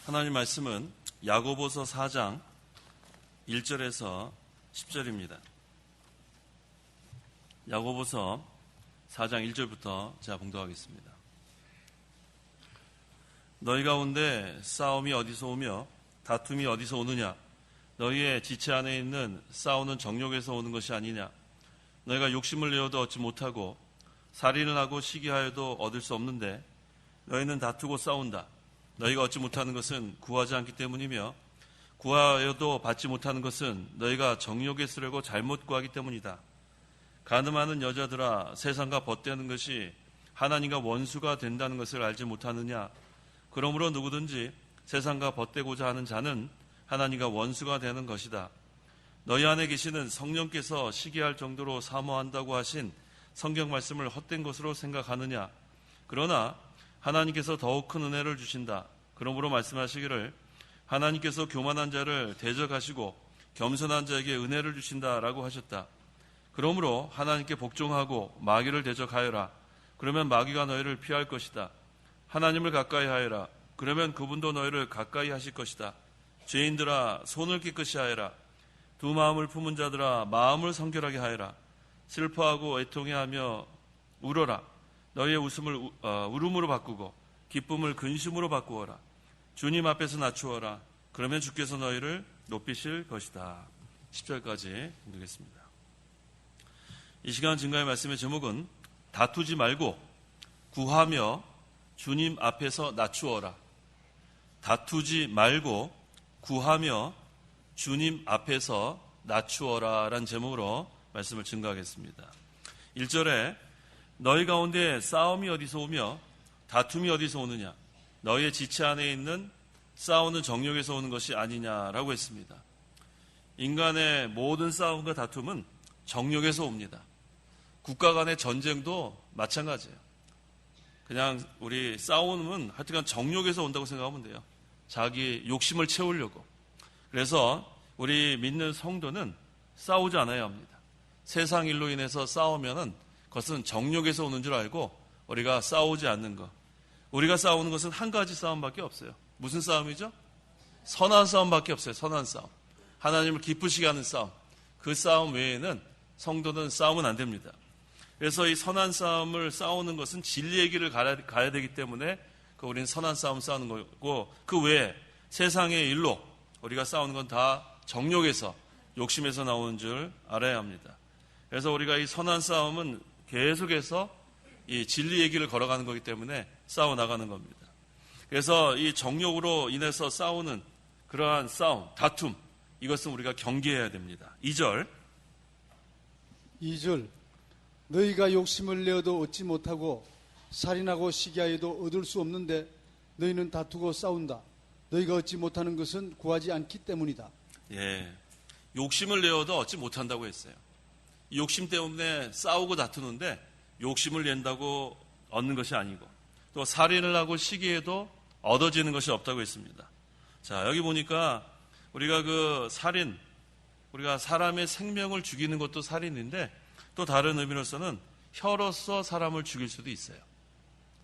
하나님 말씀은 야고보서 4장 1절에서 10절입니다. 야고보서 4장 1절부터 제가 봉독하겠습니다. 너희 가운데 싸움이 어디서 오며 다툼이 어디서 오느냐? 너희의 지체 안에 있는 싸우는 정욕에서 오는 것이 아니냐? 너희가 욕심을 내어도 얻지 못하고 살인을 하고 시기하여도 얻을 수 없는데 너희는 다투고 싸운다. 너희가 얻지 못하는 것은 구하지 않기 때문이며 구하여도 받지 못하는 것은 너희가 정욕에 쓰려고 잘못 구하기 때문이다. 간음하는 여자들아, 세상과 벗대는 것이 하나님과 원수가 된다는 것을 알지 못하느냐? 그러므로 누구든지 세상과 벗대고자 하는 자는 하나님과 원수가 되는 것이다. 너희 안에 계시는 성령께서 시기할 정도로 사모한다고 하신 성경 말씀을 헛된 것으로 생각하느냐? 그러나 하나님께서 더욱 큰 은혜를 주신다. 그러므로 말씀하시기를 하나님께서 교만한 자를 대적하시고 겸손한 자에게 은혜를 주신다라고 하셨다. 그러므로 하나님께 복종하고 마귀를 대적하여라. 그러면 마귀가 너희를 피할 것이다. 하나님을 가까이 하여라. 그러면 그분도 너희를 가까이 하실 것이다. 죄인들아, 손을 깨끗이 하여라. 두 마음을 품은 자들아, 마음을 성결하게 하여라. 슬퍼하고 애통해하며 울어라. 너희의 웃음을 울음으로 바꾸고 기쁨을 근심으로 바꾸어라. 주님 앞에서 낮추어라. 그러면 주께서 너희를 높이실 것이다. 10절까지 읽겠습니다. 이 시간 증거의 말씀의 제목은 다투지 말고 구하며 주님 앞에서 낮추어라. 다투지 말고 구하며 주님 앞에서 낮추어라 라는 제목으로 말씀을 증거하겠습니다. 1절에 너희 가운데 싸움이 어디서 오며 다툼이 어디서 오느냐? 너희의 지체 안에 있는 싸우는 정욕에서 오는 것이 아니냐라고 했습니다. 인간의 모든 싸움과 다툼은 정욕에서 옵니다. 국가 간의 전쟁도 마찬가지예요. 그냥 우리 싸움은 하여튼간 정욕에서 온다고 생각하면 돼요. 자기 욕심을 채우려고. 그래서 우리 믿는 성도는 싸우지 않아야 합니다. 세상 일로 인해서 싸우면은 그것은 정욕에서 오는 줄 알고 우리가 싸우지 않는 것. 우리가 싸우는 것은 한 가지 싸움밖에 없어요. 무슨 싸움이죠? 선한 싸움밖에 없어요. 선한 싸움. 하나님을 기쁘시게 하는 싸움. 그 싸움 외에는 성도는 싸우면 안 됩니다. 그래서 이 선한 싸움을 싸우는 것은 진리의 길을 가야 되기 때문에 우리는 선한 싸움 싸우는 거고, 그 외에 세상의 일로 우리가 싸우는 건 다 정욕에서, 욕심에서 나오는 줄 알아야 합니다. 그래서 우리가 이 선한 싸움은 계속해서 이 진리의 길을 걸어가는 거기 때문에 싸워나가는 겁니다. 그래서 이 정욕으로 인해서 싸우는 그러한 싸움, 다툼, 이것은 우리가 경계해야 됩니다. 2절 너희가 욕심을 내어도 얻지 못하고 살인하고 시기하여도 얻을 수 없는데 너희는 다투고 싸운다. 너희가 얻지 못하는 것은 구하지 않기 때문이다. 예, 욕심을 내어도 얻지 못한다고 했어요. 욕심 때문에 싸우고 다투는데 욕심을 낸다고 얻는 것이 아니고, 또 살인을 하고 시기해도 얻어지는 것이 없다고 했습니다. 자, 여기 보니까 우리가 그 살인, 우리가 사람의 생명을 죽이는 것도 살인인데, 또 다른 의미로서는 혀로서 사람을 죽일 수도 있어요.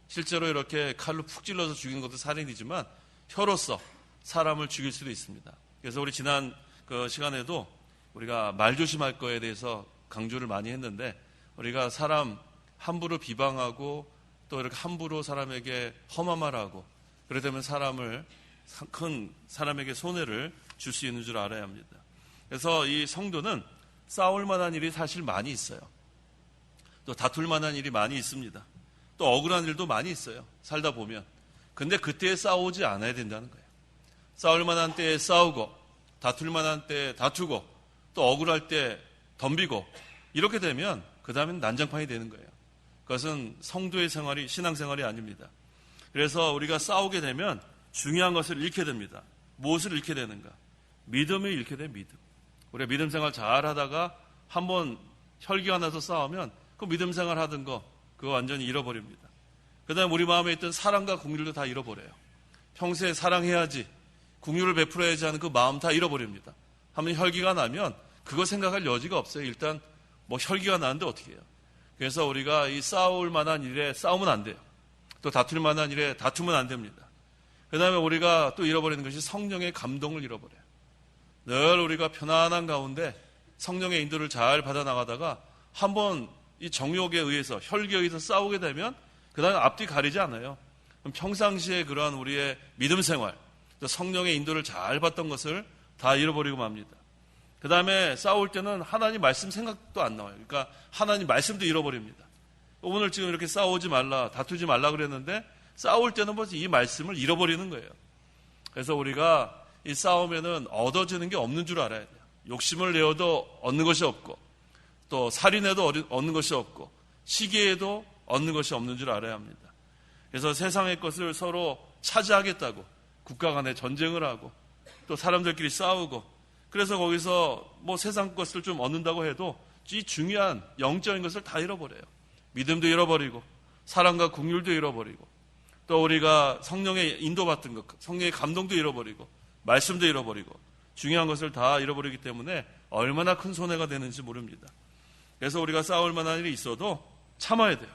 실제로 이렇게 칼로 푹 찔러서 죽이는 것도 살인이지만 혀로서 사람을 죽일 수도 있습니다. 그래서 우리 지난 그 시간에도 우리가 말 조심할 거에 대해서 강조를 많이 했는데, 우리가 사람 함부로 비방하고 또 이렇게 함부로 사람에게 험한 말하고 그러다면 큰 사람에게 손해를 줄 수 있는 줄 알아야 합니다. 그래서 이 성도는 싸울 만한 일이 사실 많이 있어요. 또 다툴 만한 일이 많이 있습니다. 또 억울한 일도 많이 있어요. 살다 보면. 근데 그때에 싸우지 않아야 된다는 거예요. 싸울 만한 때에 싸우고, 다툴 만한 때에 다투고, 또 억울할 때 덤비고, 이렇게 되면 그 다음엔 난장판이 되는 거예요. 그것은 성도의 생활이, 신앙생활이 아닙니다. 그래서 우리가 싸우게 되면 중요한 것을 잃게 됩니다. 무엇을 잃게 되는가? 믿음을 잃게 돼요. 믿음. 우리가 믿음 생활 잘 하다가 한번 혈기가 나서 싸우면 그 믿음 생활 하던 거 그거 완전히 잃어버립니다. 그 다음에 우리 마음에 있던 사랑과 긍휼도 다 잃어버려요. 평소에 사랑해야지, 긍휼을 베풀어야지 하는 그 마음 다 잃어버립니다. 한번 혈기가 나면 그거 생각할 여지가 없어요. 일단 뭐 혈기가 나는데 어떻게 해요? 그래서 우리가 이 싸울 만한 일에 싸우면 안 돼요. 또 다툴 만한 일에 다투면 안 됩니다. 그 다음에 우리가 또 잃어버리는 것이 성령의 감동을 잃어버려요. 늘 우리가 편안한 가운데 성령의 인도를 잘 받아나가다가 한번 이 정욕에 의해서, 혈기에 의해서 싸우게 되면 그 다음에 앞뒤 가리지 않아요. 그럼 평상시에 그러한 우리의 믿음 생활, 성령의 인도를 잘 받던 것을 다 잃어버리고 맙니다. 그 다음에 싸울 때는 하나님 말씀 생각도 안 나와요. 그러니까 하나님 말씀도 잃어버립니다. 오늘 지금 이렇게 싸우지 말라, 다투지 말라 그랬는데 싸울 때는 벌써 이 말씀을 잃어버리는 거예요. 그래서 우리가 이 싸우면은 얻어지는 게 없는 줄 알아야 돼요. 욕심을 내어도 얻는 것이 없고, 또 살인해도 얻는 것이 없고, 시기에도 얻는 것이 없는 줄 알아야 합니다. 그래서 세상의 것을 서로 차지하겠다고 국가 간에 전쟁을 하고, 또 사람들끼리 싸우고, 그래서 거기서 뭐 세상 것을 좀 얻는다고 해도 이 중요한 영적인 것을 다 잃어버려요. 믿음도 잃어버리고, 사랑과 긍휼도 잃어버리고, 또 우리가 성령의 인도받던 것, 성령의 감동도 잃어버리고, 말씀도 잃어버리고, 중요한 것을 다 잃어버리기 때문에 얼마나 큰 손해가 되는지 모릅니다. 그래서 우리가 싸울 만한 일이 있어도 참아야 돼요.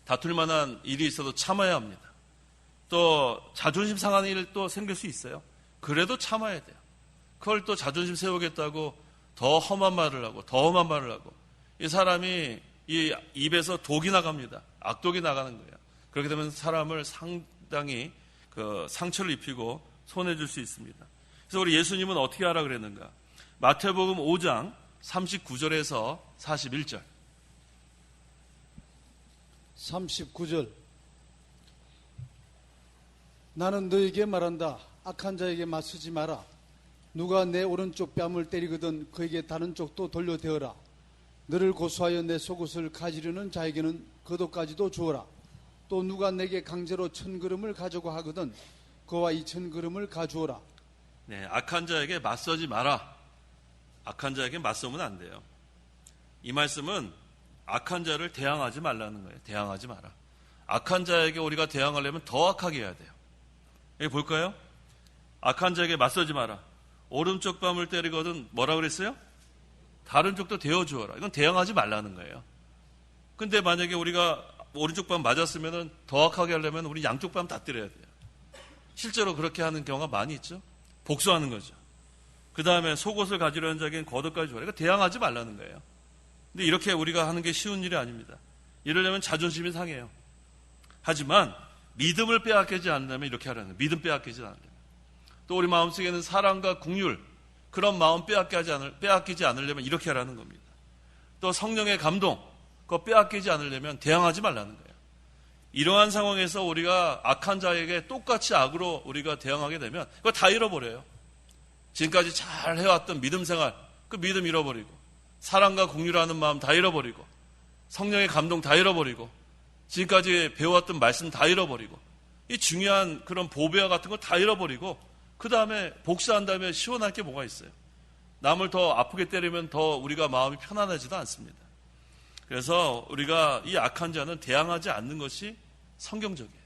다툴 만한 일이 있어도 참아야 합니다. 또 자존심 상하는 일이 또 생길 수 있어요. 그래도 참아야 돼요. 그걸 또 자존심 세우겠다고 더 험한 말을 하고, 더 험한 말을 하고, 이 사람이 이 입에서 독이 나갑니다. 악독이 나가는 거예요. 그렇게 되면 사람을 상당히 상처를 입히고 손해줄 수 있습니다. 그래서 우리 예수님은 어떻게 하라 그랬는가? 마태복음 5장 39절에서 41절. 39절. 나는 너에게 말한다. 악한 자에게 맞서지 마라. 누가 내 오른쪽 뺨을 때리거든 그에게 다른 쪽도 돌려대어라. 너를 고소하여 내 속옷을 가지려는 자에게는 겉옷까지도 주어라. 또 누가 내게 강제로 1000걸음을 가져고 하거든 그와 2000걸음을 가주어라. 네, 악한 자에게 맞서지 마라. 악한 자에게 맞서면 안 돼요. 이 말씀은 악한 자를 대항하지 말라는 거예요. 대항하지 마라. 악한 자에게 우리가 대항하려면 더 악하게 해야 돼요. 여기 볼까요? 악한 자에게 맞서지 마라. 오른쪽 뺨을 때리거든 뭐라 그랬어요? 다른 쪽도 대어주어라. 이건 대항하지 말라는 거예요. 근데 만약에 우리가 오른쪽 뺨 맞았으면 더 악하게 하려면 우리 양쪽 뺨 다 때려야 돼요. 실제로 그렇게 하는 경우가 많이 있죠. 복수하는 거죠. 그 다음에 속옷을 가지려는 자에게는 겉옷까지 주어라. 이거 대항하지 말라는 거예요. 근데 이렇게 우리가 하는 게 쉬운 일이 아닙니다. 이러려면 자존심이 상해요. 하지만 믿음을 빼앗기지 않으려면 이렇게 하라는 거예요. 믿음 빼앗기지 않으려면. 또 우리 마음속에는 사랑과 긍휼, 그런 마음 빼앗기지 않으려면 이렇게 하라는 겁니다. 또 성령의 감동, 그거 빼앗기지 않으려면 대항하지 말라는 거예요. 이러한 상황에서 우리가 악한 자에게 똑같이 악으로 우리가 대항하게 되면 그거 다 잃어버려요. 지금까지 잘 해왔던 믿음 생활, 그 믿음 잃어버리고, 사랑과 긍휼하는 마음 다 잃어버리고, 성령의 감동 다 잃어버리고, 지금까지 배워왔던 말씀 다 잃어버리고, 이 중요한 그런 보배와 같은 거 다 잃어버리고, 그 다음에 복수한 다음에 시원할 게 뭐가 있어요? 남을 더 아프게 때리면 더 우리가 마음이 편안하지도 않습니다. 그래서 우리가 이 악한 자는 대항하지 않는 것이 성경적이에요.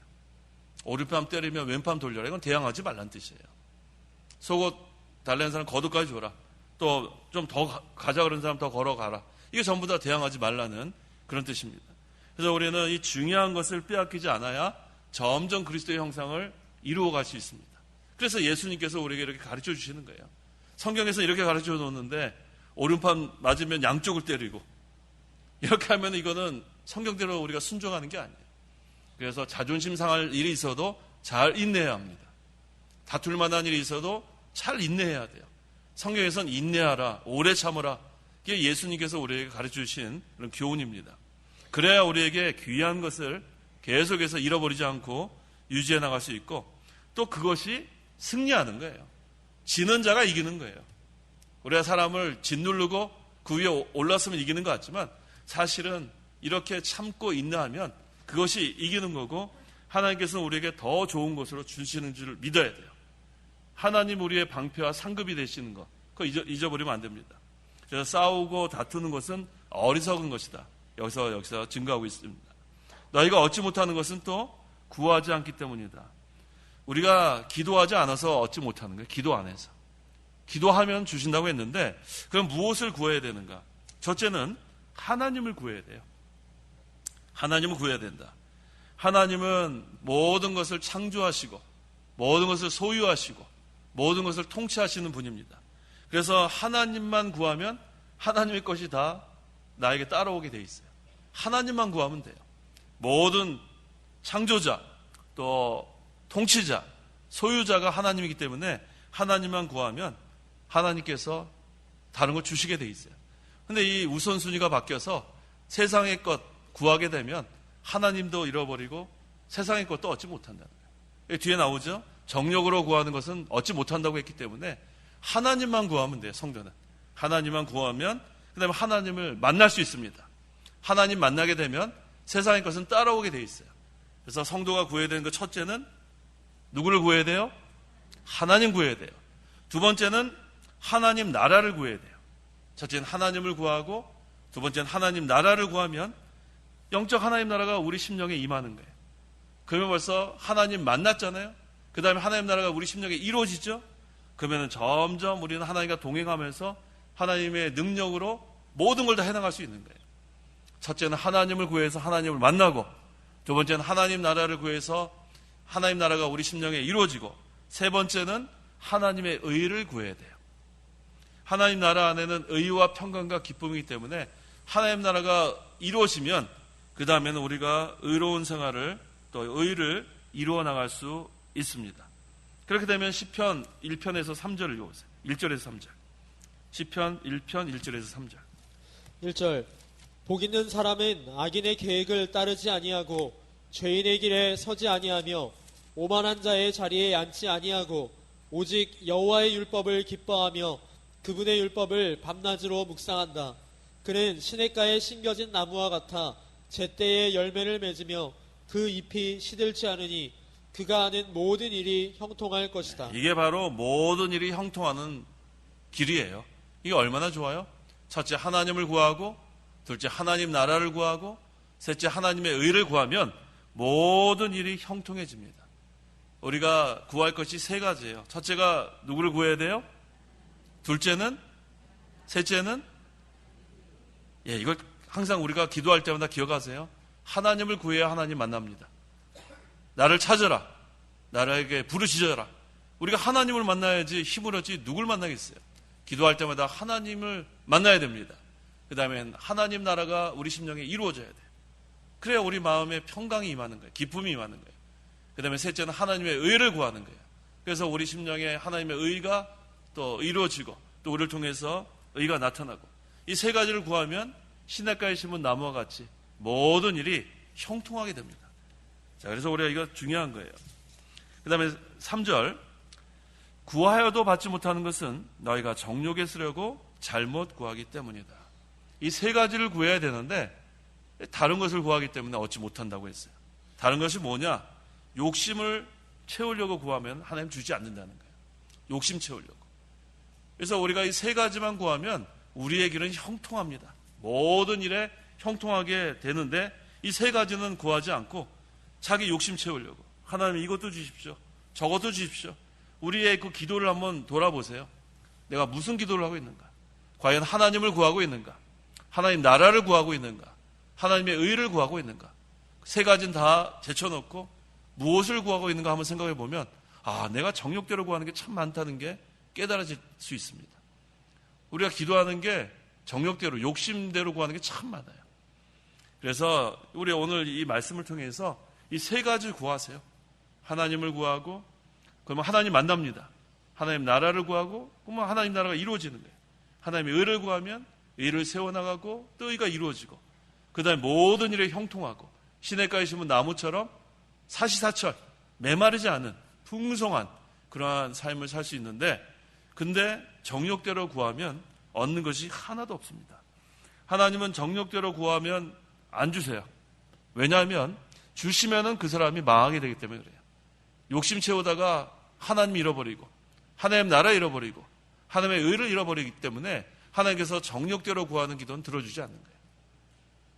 오른뺨 때리면 왼뺨 돌려라. 이건 대항하지 말란 뜻이에요. 속옷 달라는 사람 겉옷까지 줘라. 또 좀 더 가자 그런 사람 더 걸어가라. 이게 전부 다 대항하지 말라는 그런 뜻입니다. 그래서 우리는 이 중요한 것을 빼앗기지 않아야 점점 그리스도의 형상을 이루어갈 수 있습니다. 그래서 예수님께서 우리에게 이렇게 가르쳐 주시는 거예요. 성경에서 이렇게 가르쳐 놓는데 오른편 맞으면 양쪽을 때리고 이렇게 하면 이거는 성경대로 우리가 순종하는 게 아니에요. 그래서 자존심 상할 일이 있어도 잘 인내해야 합니다. 다툴 만한 일이 있어도 잘 인내해야 돼요. 성경에서는 인내하라, 오래 참으라. 이게 예수님께서 우리에게 가르쳐 주신 그런 교훈입니다. 그래야 우리에게 귀한 것을 계속해서 잃어버리지 않고 유지해 나갈 수 있고 또 그것이 승리하는 거예요. 지는 자가 이기는 거예요. 우리가 사람을 짓누르고 그 위에 올랐으면 이기는 것 같지만 사실은 이렇게 참고 인내하면 그것이 이기는 거고 하나님께서는 우리에게 더 좋은 것으로 주시는 줄 믿어야 돼요. 하나님 우리의 방패와 상급이 되시는 것, 그거 잊어버리면 안 됩니다. 그래서 싸우고 다투는 것은 어리석은 것이다. 여기서 증거하고 있습니다. 너희가 얻지 못하는 것은 또 구하지 않기 때문이다. 우리가 기도하지 않아서 얻지 못하는 거예요. 기도 안 해서. 기도하면 주신다고 했는데 그럼 무엇을 구해야 되는가? 첫째는 하나님을 구해야 돼요. 하나님을 구해야 된다. 하나님은 모든 것을 창조하시고 모든 것을 소유하시고 모든 것을 통치하시는 분입니다. 그래서 하나님만 구하면 하나님의 것이 다 나에게 따라오게 돼 있어요. 하나님만 구하면 돼요. 모든 창조자, 또 통치자, 소유자가 하나님이기 때문에 하나님만 구하면 하나님께서 다른 걸 주시게 돼 있어요. 근데 이 우선순위가 바뀌어서 세상의 것 구하게 되면 하나님도 잃어버리고 세상의 것도 얻지 못한다는 거예요. 뒤에 나오죠? 정욕으로 구하는 것은 얻지 못한다고 했기 때문에 하나님만 구하면 돼요. 성도는 하나님만 구하면 그 다음에 하나님을 만날 수 있습니다. 하나님 만나게 되면 세상의 것은 따라오게 돼 있어요. 그래서 성도가 구해야 되는 그 첫째는 누구를 구해야 돼요? 하나님 구해야 돼요. 두 번째는 하나님 나라를 구해야 돼요. 첫째는 하나님을 구하고 두 번째는 하나님 나라를 구하면 영적 하나님 나라가 우리 심령에 임하는 거예요. 그러면 벌써 하나님 만났잖아요. 그 다음에 하나님 나라가 우리 심령에 이루어지죠. 그러면 점점 우리는 하나님과 동행하면서 하나님의 능력으로 모든 걸 다 해나갈 수 있는 거예요. 첫째는 하나님을 구해서 하나님을 만나고, 두 번째는 하나님 나라를 구해서 하나님 나라가 우리 심령에 이루어지고, 세 번째는 하나님의 의를 구해야 돼요. 하나님 나라 안에는 의와 평강과 기쁨이기 때문에 하나님 나라가 이루어지면 그 다음에는 우리가 의로운 생활을 또 의를 이루어 나갈 수 있습니다. 그렇게 되면 시편 1편에서 3절을 읽어보세요. 1절에서 3절. 시편 1편 1절에서 3절. 1절. 복 있는 사람은 악인의 계획을 따르지 아니하고 죄인의 길에 서지 아니하며 오만한 자의 자리에 앉지 아니하고 오직 여호와의 율법을 기뻐하며 그분의 율법을 밤낮으로 묵상한다. 그는 시냇가에 심겨진 나무와 같아 제때에 열매를 맺으며 그 잎이 시들지 않으니 그가 하는 모든 일이 형통할 것이다. 이게 바로 모든 일이 형통하는 길이에요. 이게 얼마나 좋아요? 첫째 하나님을 구하고, 둘째 하나님 나라를 구하고, 셋째 하나님의 의를 구하면 모든 일이 형통해집니다. 우리가 구할 것이 세 가지예요. 첫째가 누구를 구해야 돼요? 둘째는? 셋째는? 이걸 항상 우리가 기도할 때마다 기억하세요. 하나님을 구해야 하나님 만납니다. 나를 찾아라. 나에게 부르짖어라. 우리가 하나님을 만나야지 힘을 얻지 누굴 만나겠어요. 기도할 때마다 하나님을 만나야 됩니다. 그 다음엔 하나님 나라가 우리 심령에 이루어져야 돼요. 그래야 우리 마음에 평강이 임하는 거예요. 기쁨이 임하는 거예요. 그 다음에 셋째는 하나님의 의를 구하는 거예요. 그래서 우리 심령에 하나님의 의가 또 이루어지고 또 우리를 통해서 의가 나타나고, 이 세 가지를 구하면 시냇가에 심은 나무와 같이 모든 일이 형통하게 됩니다. 자, 그래서 우리가 이거 중요한 거예요. 그 다음에 3절. 구하여도 받지 못하는 것은 너희가 정욕에 쓰려고 잘못 구하기 때문이다. 이 세 가지를 구해야 되는데 다른 것을 구하기 때문에 얻지 못한다고 했어요. 다른 것이 뭐냐? 욕심을 채우려고 구하면 하나님 주지 않는다는 거예요. 욕심 채우려고. 그래서 우리가 이 세 가지만 구하면 우리의 길은 형통합니다. 모든 일에 형통하게 되는데 이 세 가지는 구하지 않고 자기 욕심 채우려고, 하나님 이것도 주십시오, 저것도 주십시오. 우리의 그 기도를 한번 돌아보세요. 내가 무슨 기도를 하고 있는가? 과연 하나님을 구하고 있는가? 하나님 나라를 구하고 있는가? 하나님의 의를 구하고 있는가? 세 가지는 다 제쳐놓고 무엇을 구하고 있는가 한번 생각해 보면, 내가 정욕대로 구하는 게 참 많다는 게 깨달아질 수 있습니다. 우리가 기도하는 게 정욕대로, 욕심대로 구하는 게 참 많아요. 그래서 우리 오늘 이 말씀을 통해서 이 세 가지를 구하세요. 하나님을 구하고, 그러면 하나님 만납니다. 하나님 나라를 구하고, 그러면 하나님 나라가 이루어지는 거예요. 하나님의 의를 구하면 의를 세워나가고 또 의가 이루어지고, 그 다음에 모든 일에 형통하고, 시냇가에 심은 나무처럼 사시사철 메마르지 않은 풍성한 그러한 삶을 살 수 있는데, 근데 정욕대로 구하면 얻는 것이 하나도 없습니다. 하나님은 정욕대로 구하면 안 주세요. 왜냐하면 주시면은 그 사람이 망하게 되기 때문에 그래요. 욕심 채우다가 하나님 잃어버리고, 하나님 나라 잃어버리고, 하나님의 의를 잃어버리기 때문에 하나님께서 정욕대로 구하는 기도는 들어주지 않는 거예요.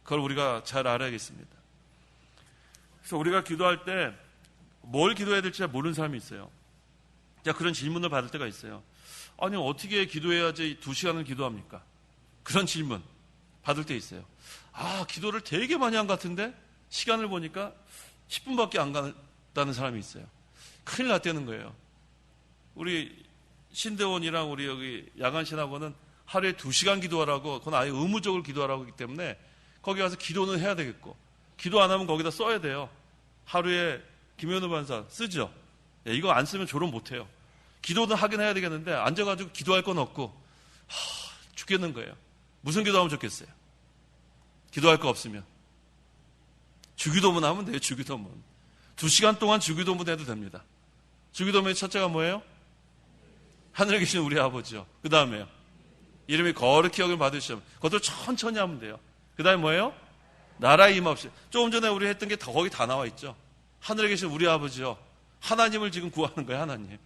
그걸 우리가 잘 알아야겠습니다. 그래서 우리가 기도할 때 뭘 기도해야 될지 모르는 사람이 있어요. 자, 그런 질문을 받을 때가 있어요. 아니, 어떻게 기도해야지 2시간을 기도합니까? 그런 질문 받을 때 있어요. 기도를 되게 많이 한 것 같은데 시간을 보니까 10분밖에 안 간다는 사람이 있어요. 큰일 났다는 거예요. 우리 신대원이랑 우리 여기 야간신학원은 하루에 2시간 기도하라고, 그건 아예 의무적으로 기도하라고 하기 때문에 거기 가서 기도는 해야 되겠고, 기도 안 하면 거기다 써야 돼요. 하루에 김현우 반사 쓰죠? 예, 이거 안 쓰면 졸업 못 해요. 기도는 하긴 해야 되겠는데 앉아가지고 기도할 건 없고 죽겠는 거예요. 무슨 기도하면 좋겠어요? 기도할 거 없으면 주기도문 하면 돼요. 주기도문 2시간 동안 주기도문 해도 됩니다. 주기도문의 첫째가 뭐예요? 하늘에 계신 우리 아버지요. 그 다음에요, 이름이 거룩히 여김을 받으시면, 그것도 천천히 하면 돼요. 그 다음에 뭐예요? 나라의 임하옵시며. 조금 전에 우리 했던 게 거기 다 나와 있죠. 하늘에 계신 우리 아버지요, 하나님을 지금 구하는 거예요. 하나님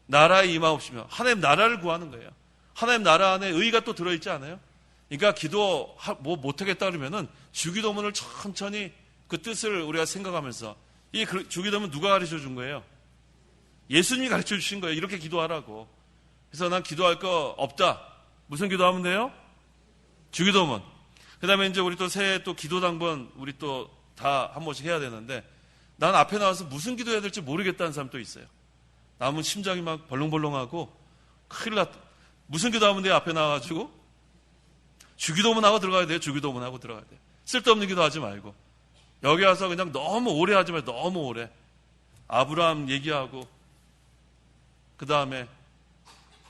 나라의 임하옵시며, 하나님 나라를 구하는 거예요. 하나님 나라 안에 의가 또 들어있지 않아요? 그러니까 기도 뭐 못하겠다 그러면은 주기도문을 천천히 그 뜻을 우리가 생각하면서, 이 주기도문 누가 가르쳐 준 거예요? 예수님이 가르쳐 주신 거예요. 이렇게 기도하라고. 그래서 난 기도할 거 없다. 무슨 기도하면 돼요? 주기도문. 그 다음에 이제 우리 또 새해 또 기도 당번 우리 또 다 한 번씩 해야 되는데, 난 앞에 나와서 무슨 기도해야 될지 모르겠다는 사람 또 있어요. 남은 심장이 막 벌렁벌렁하고 큰일 났다. 무슨 기도하면 돼요? 앞에 나와가지고 주기도문 하고 들어가야 돼요. 주기도문 하고 들어가야 돼요. 쓸데없는 기도하지 말고 여기 와서 그냥 너무 오래 하지 말고, 너무 오래 아브라함 얘기하고, 그 다음에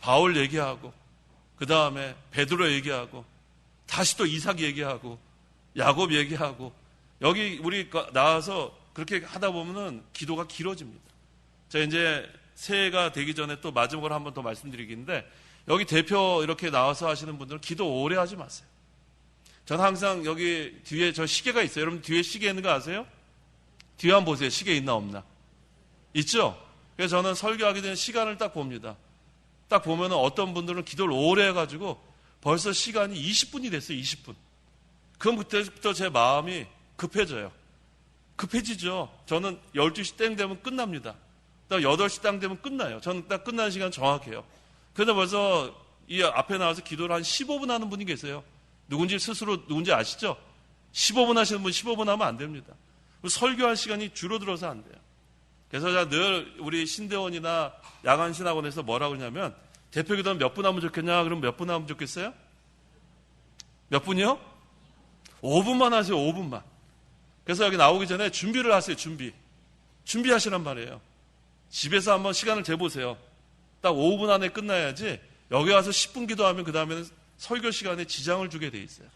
바울 얘기하고, 그 다음에 베드로 얘기하고, 다시 또 이삭 얘기하고, 야곱 얘기하고, 여기 우리 나와서 그렇게 하다 보면은 기도가 길어집니다. 자, 이제 새해가 되기 전에 또 마지막으로 한 번 더 말씀드리겠는데, 여기 대표 이렇게 나와서 하시는 분들은 기도 오래 하지 마세요. 저는 항상 여기 뒤에 저 시계가 있어요. 여러분 뒤에 시계 있는 거 아세요? 뒤에 한번 보세요. 시계 있나 없나? 있죠? 그래서 저는 설교하기 전에 시간을 딱 봅니다. 딱 보면은 어떤 분들은 기도를 오래 해가지고 벌써 시간이 20분이 됐어요. 20분. 그럼 그때부터 제 마음이 급해져요. 급해지죠. 저는 12시 땡 되면 끝납니다. 딱 8시 땡 되면 끝나요. 저는 딱 끝나는 시간 정확해요. 그런데 벌써 이 앞에 나와서 기도를 한 15분 하는 분이 계세요. 누군지 스스로 누군지 아시죠? 15분 하시는 분 15분 하면 안 됩니다. 설교할 시간이 줄어들어서 안 돼요. 그래서 제가 늘 우리 신대원이나 야간신학원에서 뭐라고 그러냐면, 대표 기도는 몇 분 하면 좋겠냐? 그럼 몇 분 하면 좋겠어요? 몇 분이요? 5분만 하세요. 5분만. 그래서 여기 나오기 전에 준비를 하세요. 준비하시란 말이에요. 집에서 한번 시간을 재보세요. 딱 5분 안에 끝나야지 여기 와서 10분 기도하면 그 다음에는 설교 시간에 지장을 주게 돼 있어요.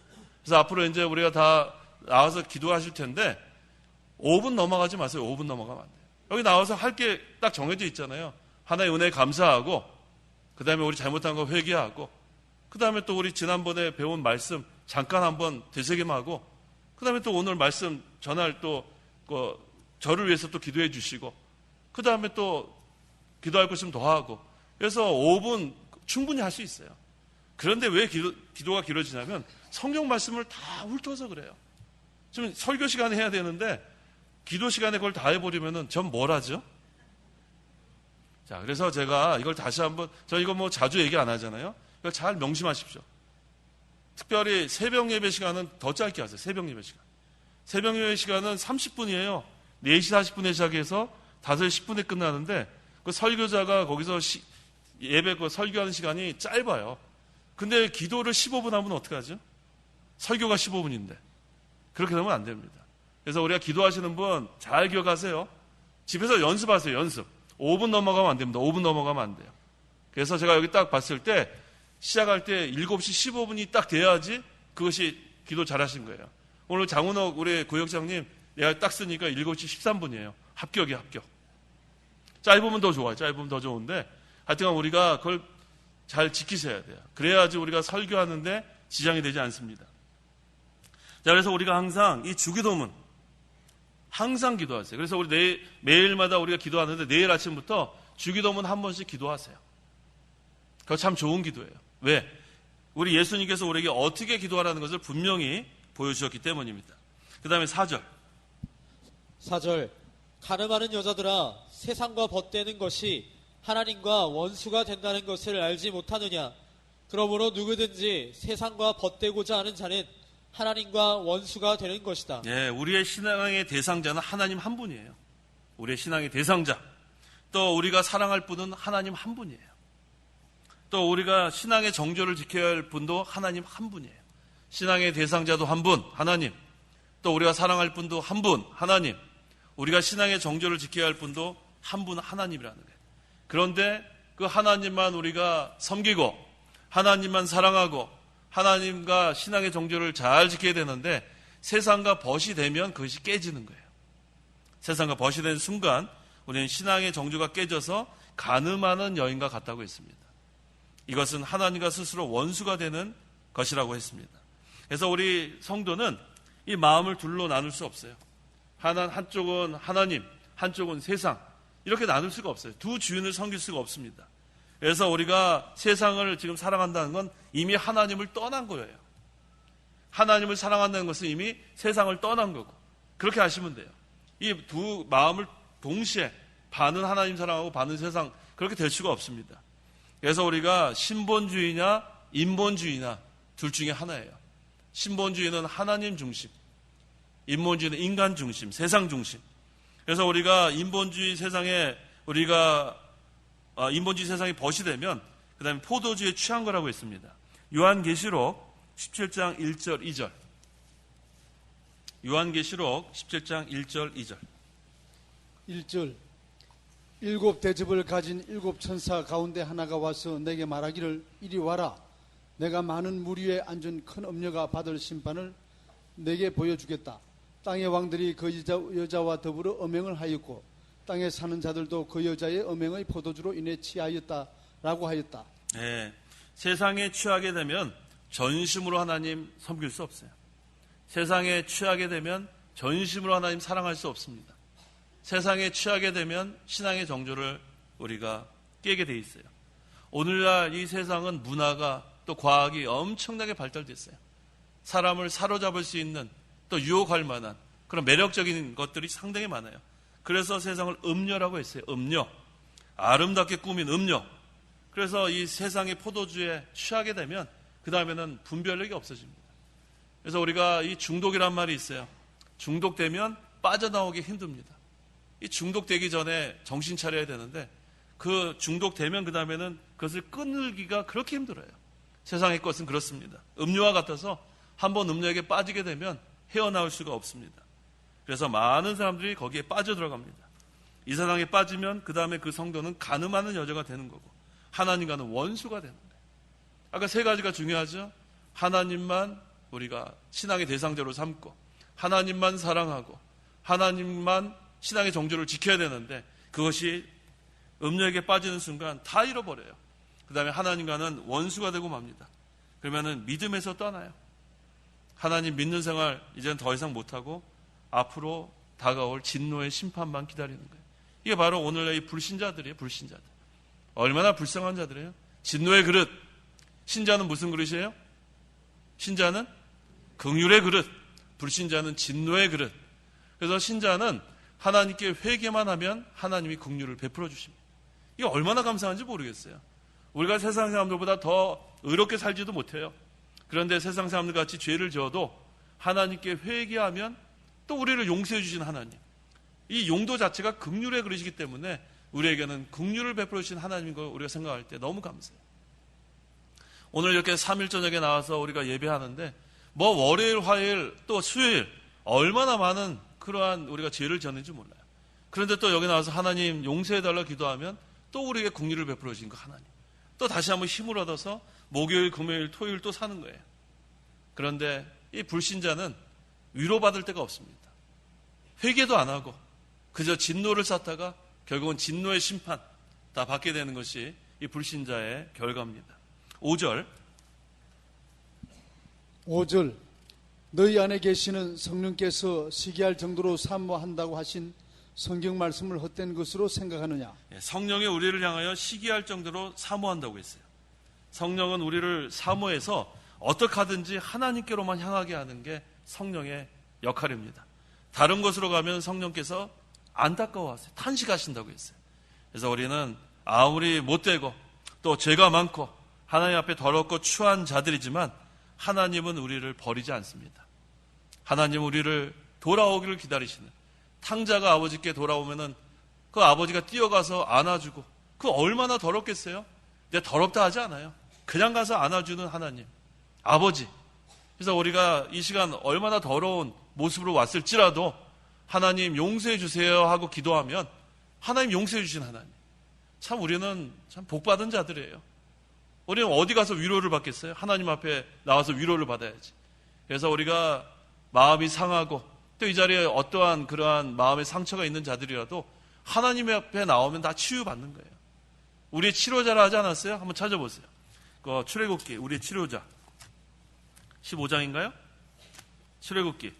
그래서 앞으로 이제 우리가 다 나와서 기도하실 텐데 5분 넘어가지 마세요. 5분 넘어가면 안 돼요. 여기 나와서 할 게 딱 정해져 있잖아요. 하나의 은혜에 감사하고, 그 다음에 우리 잘못한 거 회개하고, 그 다음에 또 우리 지난번에 배운 말씀 잠깐 한번 되새김하고, 그 다음에 또 오늘 말씀 전할 또 저를 위해서 또 기도해 주시고, 그 다음에 또 기도할 것 있으면 더 하고, 그래서 5분 충분히 할 수 있어요. 그런데 왜 기도가 길어지냐면 성경 말씀을 다 훑어서 그래요. 지금 설교 시간에 해야 되는데 기도 시간에 그걸 다 해버리면은 전 뭘 하죠? 자, 그래서 제가 이걸 다시 한번, 저 이거 뭐 자주 얘기 안 하잖아요. 이걸 잘 명심하십시오. 특별히 새벽 예배 시간은 더 짧게 하세요. 새벽 예배 시간. 새벽 예배 시간은 30분이에요. 4시 40분에 시작해서 5시 10분에 끝나는데, 그 설교자가 거기서 예배 설교하는 시간이 짧아요. 근데 기도를 15분 하면 어떡하죠? 설교가 15분인데. 그렇게 되면 안 됩니다. 그래서 우리가 기도하시는 분 잘 기억하세요. 집에서 연습하세요. 연습. 5분 넘어가면 안 됩니다. 5분 넘어가면 안 돼요. 그래서 제가 여기 딱 봤을 때 시작할 때 7시 15분이 딱 돼야지 그것이 기도 잘하신 거예요. 오늘 장훈옥 우리 구역장님 내가 딱 쓰니까 7시 13분이에요. 합격이에요. 합격. 짧으면 더 좋아요. 짧으면 더 좋은데 하여튼 우리가 그걸 잘 지키셔야 돼요. 그래야지 우리가 설교하는데 지장이 되지 않습니다. 자, 그래서 우리가 항상 이 주기도문 항상 기도하세요. 그래서 우리 매일마다 우리가 기도하는데 내일 아침부터 주기도문 한 번씩 기도하세요. 그거 참 좋은 기도예요. 왜? 우리 예수님께서 우리에게 어떻게 기도하라는 것을 분명히 보여주셨기 때문입니다. 그 다음에 4절. 4절. 가늠하는 여자들아, 세상과 벗되는 것이 하나님과 원수가 된다는 것을 알지 못하느냐? 그러므로 누구든지 세상과 벗되고자 하는 자는 하나님과 원수가 되는 것이다. 예, 우리의 신앙의 대상자는 하나님 한 분이에요. 우리의 신앙의 대상자. 또 우리가 사랑할 분은 하나님 한 분이에요. 또 우리가 신앙의 정조를 지켜야 할 분도 하나님 한 분이에요. 신앙의 대상자도 한 분, 하나님. 또 우리가 사랑할 분도 한 분, 하나님. 우리가 신앙의 정조를 지켜야 할 분도 한 분, 하나님이라는 거예요. 그런데 그 하나님만 우리가 섬기고 하나님만 사랑하고 하나님과 신앙의 정조를 잘 지켜야 되는데 세상과 벗이 되면 그것이 깨지는 거예요. 세상과 벗이 되는 순간 우리는 신앙의 정조가 깨져서 간음하는 여인과 같다고 했습니다. 이것은 하나님과 스스로 원수가 되는 것이라고 했습니다. 그래서 우리 성도는 이 마음을 둘로 나눌 수 없어요. 한쪽은 하나님, 한쪽은 세상. 이렇게 나눌 수가 없어요. 두 주인을 섬길 수가 없습니다. 그래서 우리가 세상을 지금 사랑한다는 건 이미 하나님을 떠난 거예요. 하나님을 사랑한다는 것은 이미 세상을 떠난 거고. 그렇게 하시면 돼요. 이 두 마음을 동시에 반은 하나님 사랑하고 반은 세상, 그렇게 될 수가 없습니다. 그래서 우리가 신본주의냐 인본주의냐 둘 중에 하나예요. 신본주의는 하나님 중심, 인본주의는 인간 중심, 세상 중심. 그래서 우리가 인본주의 세상에 인본주의 세상이 벗이 되면 그 다음에 포도주에 취한 거라고 했습니다. 요한계시록 17장 1절 2절. 요한계시록 17장 1절 2절. 1절. 일곱 대접을 가진 일곱 천사 가운데 하나가 와서 내게 말하기를 이리 와라. 내가 많은 물 위에 앉은 큰 엄녀가 받을 심판을 내게 보여주겠다. 땅의 왕들이 그 여자와 더불어 음행을 하였고 땅에 사는 자들도 그 여자의 음행의 포도주로 인해 취하였다라고 하였다. 네, 세상에 취하게 되면 전심으로 하나님 섬길 수 없어요. 세상에 취하게 되면 전심으로 하나님 사랑할 수 없습니다. 세상에 취하게 되면 신앙의 정조를 우리가 깨게 돼 있어요. 오늘날 이 세상은 문화가 또 과학이 엄청나게 발달됐어요. 사람을 사로잡을 수 있는 또 유혹할 만한 그런 매력적인 것들이 상당히 많아요. 그래서 세상을 음녀라고 했어요. 음녀. 아름답게 꾸민 음녀. 그래서 이 세상의 포도주에 취하게 되면 그 다음에는 분별력이 없어집니다. 그래서 우리가 이 중독이란 말이 있어요. 중독되면 빠져나오기 힘듭니다. 이 중독되기 전에 정신 차려야 되는데 그 중독되면 그 다음에는 그것을 끊기가 그렇게 힘들어요. 세상의 것은 그렇습니다. 음료와 같아서 한번 음료에게 빠지게 되면 헤어나올 수가 없습니다. 그래서 많은 사람들이 거기에 빠져들어갑니다. 이 세상에 빠지면 그 다음에 그 성도는 간음하는 여자가 되는 거고 하나님과는 원수가 되는 거예요. 아까 세 가지가 중요하죠. 하나님만 우리가 신앙의 대상자로 삼고 하나님만 사랑하고 하나님만 신앙의 정조를 지켜야 되는데 그것이 음료에게 빠지는 순간 다 잃어버려요. 그 다음에 하나님과는 원수가 되고 맙니다. 그러면은 믿음에서 떠나요. 하나님 믿는 생활 이제는 더 이상 못하고 앞으로 다가올 진노의 심판만 기다리는 거예요. 이게 바로 오늘날 이 불신자들이에요. 불신자들. 얼마나 불쌍한 자들이에요. 진노의 그릇. 신자는 무슨 그릇이에요? 신자는 긍휼의 그릇. 불신자는 진노의 그릇. 그래서 신자는 하나님께 회개만 하면 하나님이 긍휼을 베풀어 주십니다. 이게 얼마나 감사한지 모르겠어요. 우리가 세상 사람들보다 더 의롭게 살지도 못해요. 그런데 세상 사람들 같이 죄를 지어도 하나님께 회개하면 또 우리를 용서해 주신 하나님. 이 용도 자체가 긍휼의 그릇이기 때문에 우리에게는 긍휼을 베풀어 주신 하나님인 걸 우리가 생각할 때 너무 감사해요. 오늘 이렇게 3일 저녁에 나와서 우리가 예배하는데 뭐 월요일, 화요일, 또 수요일 얼마나 많은 그러한 우리가 죄를 지었는지 몰라요. 그런데 또 여기 나와서 하나님 용서해달라 기도하면 또 우리에게 긍휼을 베풀어 주신 거 하나님. 또 다시 한번 힘을 얻어서 목요일, 금요일, 토요일 또 사는 거예요. 그런데 이 불신자는 위로받을 데가 없습니다. 회개도 안 하고 그저 진노를 쌓다가 결국은 진노의 심판 다 받게 되는 것이 이 불신자의 결과입니다. 5절. 너희 안에 계시는 성령께서 시기할 정도로 사모한다고 하신 성경 말씀을 헛된 것으로 생각하느냐? 성령이 우리를 향하여 시기할 정도로 사모한다고 했어요. 성령은 우리를 사모해서 어떻게 하든지 하나님께로만 향하게 하는 게 성령의 역할입니다. 다른 곳으로 가면 성령께서 안타까워하세요. 탄식하신다고 했어요. 그래서 우리는 아무리 못되고 또 죄가 많고 하나님 앞에 더럽고 추한 자들이지만 하나님은 우리를 버리지 않습니다. 하나님은 우리를 돌아오기를 기다리시는, 탕자가 아버지께 돌아오면은 그 아버지가 뛰어가서 안아주고, 그 얼마나 더럽겠어요? 근데 더럽다 하지 않아요. 그냥 가서 안아주는 하나님, 아버지. 그래서 우리가 이 시간 얼마나 더러운 모습으로 왔을지라도 하나님 용서해 주세요 하고 기도하면 하나님 용서해 주신 하나님. 참 우리는 참 복받은 자들이에요. 우리는 어디 가서 위로를 받겠어요? 하나님 앞에 나와서 위로를 받아야지. 그래서 우리가 마음이 상하고 또 이 자리에 어떠한 그러한 마음의 상처가 있는 자들이라도 하나님 앞에 나오면 다 치유받는 거예요. 우리의 치료자라 하지 않았어요? 한번 찾아보세요. 그 출애굽기 우리의 치료자 15장인가요? 출애굽기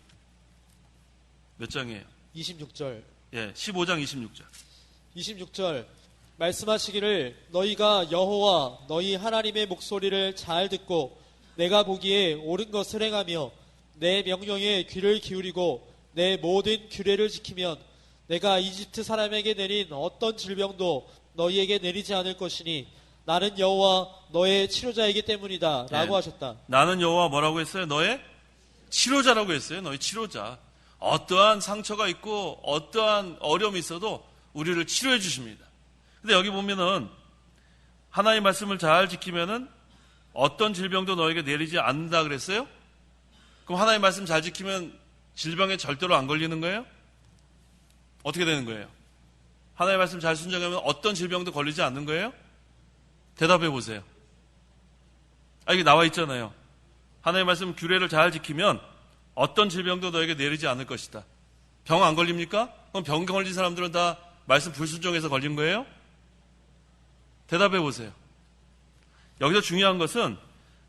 몇 장이에요? 26절. 예, 15장 26절. 26절. 말씀하시기를 너희가 여호와 너희 하나님의 목소리를 잘 듣고 내가 보기에 옳은 것을 행하며 내 명령에 귀를 기울이고 내 모든 규례를 지키면 내가 이집트 사람에게 내린 어떤 질병도 너희에게 내리지 않을 것이니 나는 여호와 너의 치료자이기 때문이다 라고 하셨다. 나는 여호와 뭐라고 했어요? 너의 치료자라고 했어요. 너의 치료자. 어떠한 상처가 있고 어떠한 어려움이 있어도 우리를 치료해 주십니다. 근데 여기 보면은 하나님의 말씀을 잘 지키면은 어떤 질병도 너에게 내리지 않는다 그랬어요? 그럼 하나님의 말씀 잘 지키면 질병에 절대로 안 걸리는 거예요? 어떻게 되는 거예요? 하나님의 말씀 잘 순종하면 어떤 질병도 걸리지 않는 거예요? 대답해 보세요. 이게 나와 있잖아요. 하나님의 말씀 규례를 잘 지키면 어떤 질병도 너에게 내리지 않을 것이다. 병 안 걸립니까? 그럼 병 걸린 사람들은 다 말씀 불순종해서 걸린 거예요? 대답해 보세요. 여기서 중요한 것은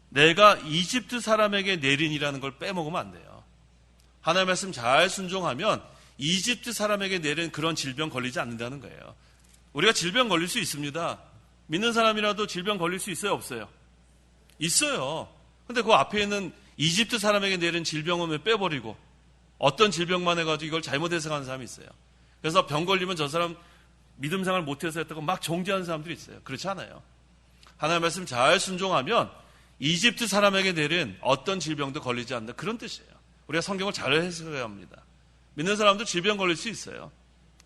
내가 이집트 사람에게 내린이라는 걸 빼먹으면 안 돼요. 하나님의 말씀 잘 순종하면 이집트 사람에게 내린 그런 질병 걸리지 않는다는 거예요. 우리가 질병 걸릴 수 있습니다. 믿는 사람이라도 질병 걸릴 수 있어요, 없어요? 있어요. 근데 그 앞에 있는 이집트 사람에게 내린 질병은 왜 빼버리고 어떤 질병만 해가지고 이걸 잘못 해석하는 사람이 있어요. 그래서 병 걸리면 저 사람 믿음 생활 못해서 했다고 막 정죄하는 사람들이 있어요. 그렇지 않아요. 하나님의 말씀 잘 순종하면 이집트 사람에게 내린 어떤 질병도 걸리지 않는다. 그런 뜻이에요. 우리가 성경을 잘 해석해야 합니다. 믿는 사람도 질병 걸릴 수 있어요.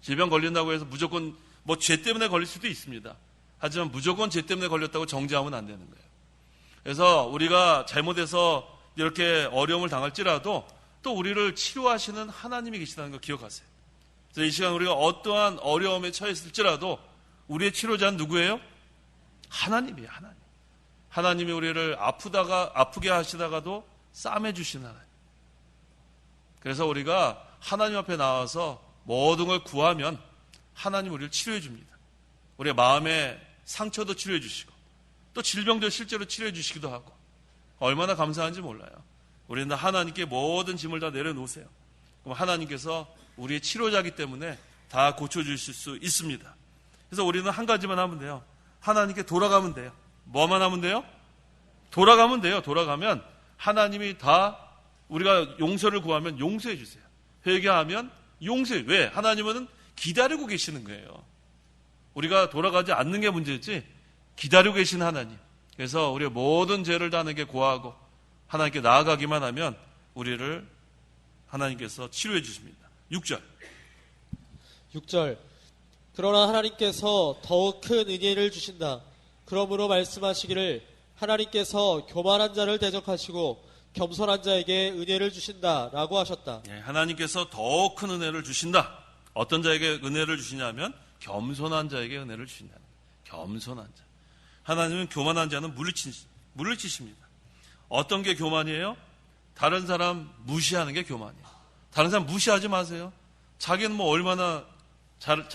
질병 걸린다고 해서 무조건 뭐 죄 때문에 걸릴 수도 있습니다. 하지만 무조건 죄 때문에 걸렸다고 정죄하면 안 되는 거예요. 그래서 우리가 잘못해서 이렇게 어려움을 당할지라도 또 우리를 치료하시는 하나님이 계시다는 걸 기억하세요. 그래서 이 시간 우리가 어떠한 어려움에 처했을지라도 우리의 치료자는 누구예요? 하나님이에요. 하나님. 하나님이 우리를 아프게 하시다가도 싸매 주신 하나님. 그래서 우리가 하나님 앞에 나와서 모든 걸 구하면 하나님 우리를 치료해 줍니다. 우리의 마음의 상처도 치료해 주시고 또 질병도 실제로 치료해 주시기도 하고 얼마나 감사한지 몰라요. 우리는 하나님께 모든 짐을 다 내려놓으세요. 그럼 하나님께서 우리의 치료자이기 때문에 다 고쳐주실 수 있습니다. 그래서 우리는 한 가지만 하면 돼요. 하나님께 돌아가면 돼요. 뭐만 하면 돼요? 돌아가면 돼요. 돌아가면 하나님이 다 우리가 용서를 구하면 용서해 주세요. 회개하면 용서해. 왜? 하나님은 기다리고 계시는 거예요. 우리가 돌아가지 않는 게 문제지 기다리고 계신 하나님. 그래서 우리의 모든 죄를 다 하나님께 고하고 하나님께 나아가기만 하면 우리를 하나님께서 치료해 주십니다. 6절. 그러나 하나님께서 더욱 큰 은혜를 주신다. 그러므로 말씀하시기를 하나님께서 교만한 자를 대적하시고 겸손한 자에게 은혜를 주신다 라고 하셨다. 하나님께서 더 큰 은혜를 주신다. 어떤 자에게 은혜를 주시냐면 겸손한 자에게 은혜를 주신다. 겸손한 자. 하나님은 교만한 자는 물리치십니다. 어떤 게 교만이에요? 다른 사람 무시하는 게 교만이에요. 다른 사람 무시하지 마세요. 자기는 뭐 얼마나 잘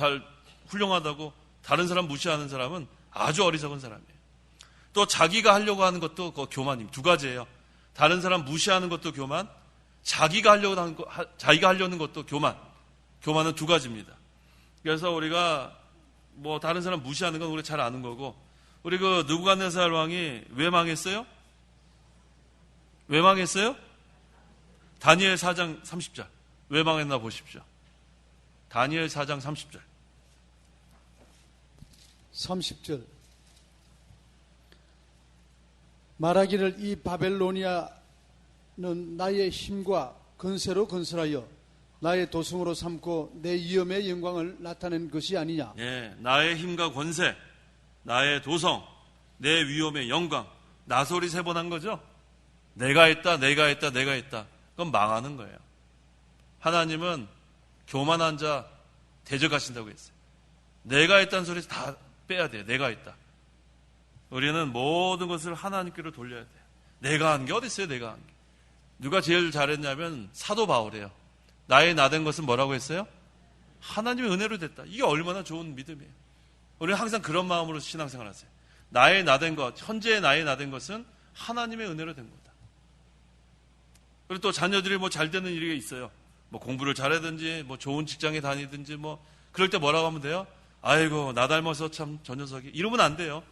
훌륭하다고 다른 사람 무시하는 사람은 아주 어리석은 사람이에요. 또 자기가 하려고 하는 것도 그 교만입니다. 두 가지예요. 다른 사람 무시하는 것도 교만, 자기가 하려는 것도 교만. 교만은 두 가지입니다. 그래서 우리가 뭐 다른 사람 무시하는 건 우리가 잘 아는 거고, 우리 그 느부갓네살 왕이 왜 망했어요? 왜 망했어요? 다니엘 4장 30절. 왜 망했나 보십시오. 다니엘 4장 30절. 30절. 말하기를 이 바벨로니아는 나의 힘과 건세로 건설하여 나의 도성으로 삼고 내 위엄의 영광을 나타낸 것이 아니냐. 예, 나의 힘과 권세, 나의 도성, 내 위엄의 영광, 나소리 3번 한 거죠. 내가 했다, 내가 했다, 내가 했다. 그건 망하는 거예요. 하나님은 교만한 자 대적하신다고 했어요. 내가 했다는 소리 다 빼야 돼요. 내가 했다. 우리는 모든 것을 하나님께로 돌려야 돼요. 내가 한 게 어디 있어요? 내가 한 게. 누가 제일 잘했냐면 사도 바울이에요. 나의 나된 것은 뭐라고 했어요? 하나님의 은혜로 됐다. 이게 얼마나 좋은 믿음이에요. 우리는 항상 그런 마음으로 신앙생활 하세요. 나의 나된 것, 현재의 나의 나된 것은 하나님의 은혜로 된 거다. 그리고 또 자녀들이 뭐 잘 되는 일이 있어요. 뭐 공부를 잘하든지 뭐 좋은 직장에 다니든지 뭐 그럴 때 뭐라고 하면 돼요? 아이고 나 닮아서 참 저 녀석이 이러면 안 돼요.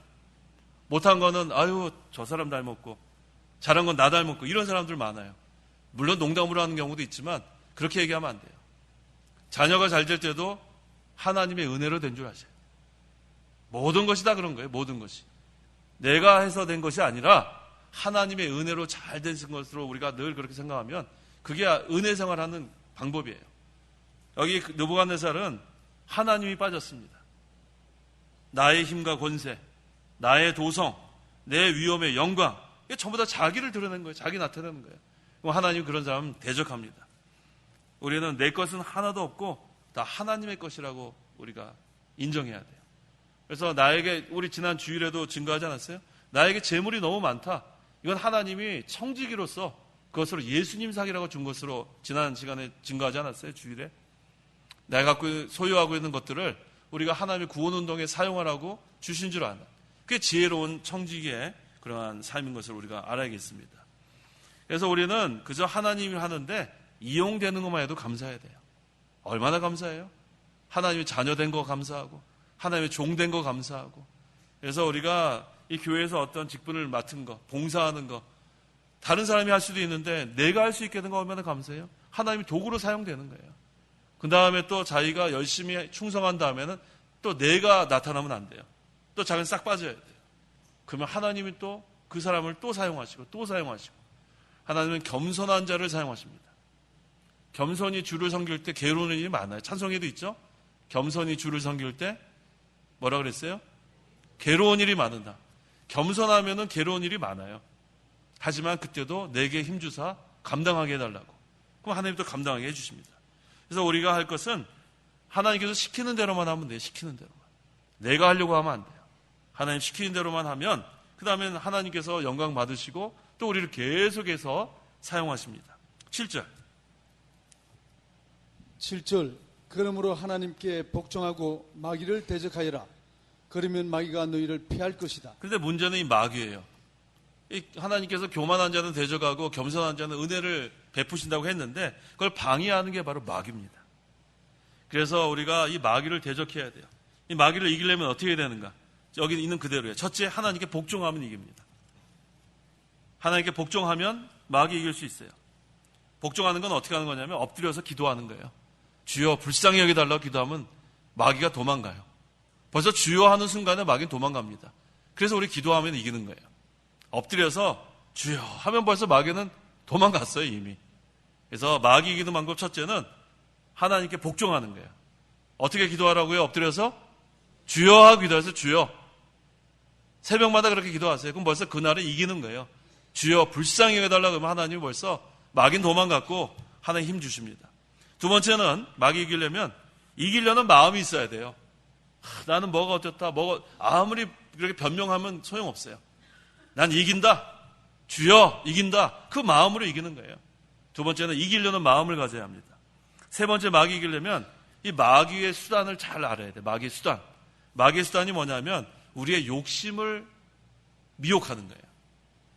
못한 거는 아유 저 사람 닮았고 잘한 건 나 닮았고 이런 사람들 많아요. 물론 농담으로 하는 경우도 있지만 그렇게 얘기하면 안 돼요. 자녀가 잘 될 때도 하나님의 은혜로 된 줄 아세요. 모든 것이 다 그런 거예요. 모든 것이 내가 해서 된 것이 아니라 하나님의 은혜로 잘 된 것으로 우리가 늘 그렇게 생각하면 그게 은혜 생활하는 방법이에요. 여기 느부갓네살은 하나님이 빠졌습니다. 나의 힘과 권세, 나의 도성, 내 위엄의 영광, 이게 전부 다 자기를 드러낸 거예요. 자기 나타내는 거예요. 그럼 하나님 그런 사람 대적합니다. 우리는 내 것은 하나도 없고 다 하나님의 것이라고 우리가 인정해야 돼요. 그래서 나에게 우리 지난 주일에도 증거하지 않았어요? 나에게 재물이 너무 많다. 이건 하나님이 청지기로서 그것으로 예수님 사기라고 준 것으로 지난 시간에 증거하지 않았어요? 주일에. 내가 갖고 소유하고 있는 것들을 우리가 하나님의 구원운동에 사용하라고 주신 줄 아는 그게 지혜로운 청지기의 그러한 삶인 것을 우리가 알아야겠습니다. 그래서 우리는 그저 하나님이 하는데 이용되는 것만 해도 감사해야 돼요. 얼마나 감사해요? 하나님의 자녀된 거 감사하고 하나님의 종된 거 감사하고 그래서 우리가 이 교회에서 어떤 직분을 맡은 거, 봉사하는 거 다른 사람이 할 수도 있는데 내가 할 수 있게 된 거 얼마나 감사해요? 하나님이 도구로 사용되는 거예요. 그 다음에 또 자기가 열심히 충성한 다음에는 또 내가 나타나면 안 돼요. 또 자기는 싹 빠져야 돼요. 그러면 하나님이 또 그 사람을 또 사용하시고 또 사용하시고 하나님은 겸손한 자를 사용하십니다. 겸손히 주를 섬길 때 괴로운 일이 많아요. 찬송에도 있죠? 겸손히 주를 섬길 때 뭐라 그랬어요? 괴로운 일이 많은다. 겸손하면은 괴로운 일이 많아요. 하지만 그때도 내게 힘주사 감당하게 해달라고. 그럼 하나님도 감당하게 해주십니다. 그래서 우리가 할 것은 하나님께서 시키는 대로만 하면 돼요. 시키는 대로만. 내가 하려고 하면 안 돼요. 하나님 시키는 대로만 하면 그 다음에는 하나님께서 영광 받으시고 또 우리를 계속해서 사용하십니다. 7절. 7절. 그러므로 하나님께 복종하고 마귀를 대적하여라. 그러면 마귀가 너희를 피할 것이다. 그런데 문제는 이 마귀예요. 이 하나님께서 교만한 자는 대적하고 겸손한 자는 은혜를 베푸신다고 했는데 그걸 방해하는 게 바로 마귀입니다. 그래서 우리가 이 마귀를 대적해야 돼요. 이 마귀를 이기려면 어떻게 해야 되는가? 여기 있는 그대로예요. 첫째, 하나님께 복종하면 이깁니다. 하나님께 복종하면 마귀 이길 수 있어요. 복종하는 건 어떻게 하는 거냐면 엎드려서 기도하는 거예요. 주여 불쌍히 여겨달라고 기도하면 마귀가 도망가요. 벌써 주여 하는 순간에 마귀는 도망갑니다. 그래서 우리 기도하면 이기는 거예요. 엎드려서 주여 하면 벌써 마귀는 도망갔어요 이미. 그래서 마귀 이기는 방법 첫째는 하나님께 복종하는 거예요. 어떻게 기도하라고요? 엎드려서 주여 하고 기도해서 주여. 새벽마다 그렇게 기도하세요. 그럼 벌써 그날은 이기는 거예요. 주여 불쌍히 여겨달라고 하면 하나님이 벌써 마귀는 도망갔고 하나님 힘 주십니다. 두 번째는 마귀 이기려는 마음이 있어야 돼요. 나는 뭐가 어쨌다. 아무리 그렇게 변명하면 소용없어요. 난 이긴다. 주여 이긴다. 그 마음으로 이기는 거예요. 두 번째는 이기려는 마음을 가져야 합니다. 세 번째 마귀 이기려면 이 마귀의 수단을 잘 알아야 돼요. 마귀의 수단. 마귀의 수단이 뭐냐면 우리의 욕심을 미혹하는 거예요.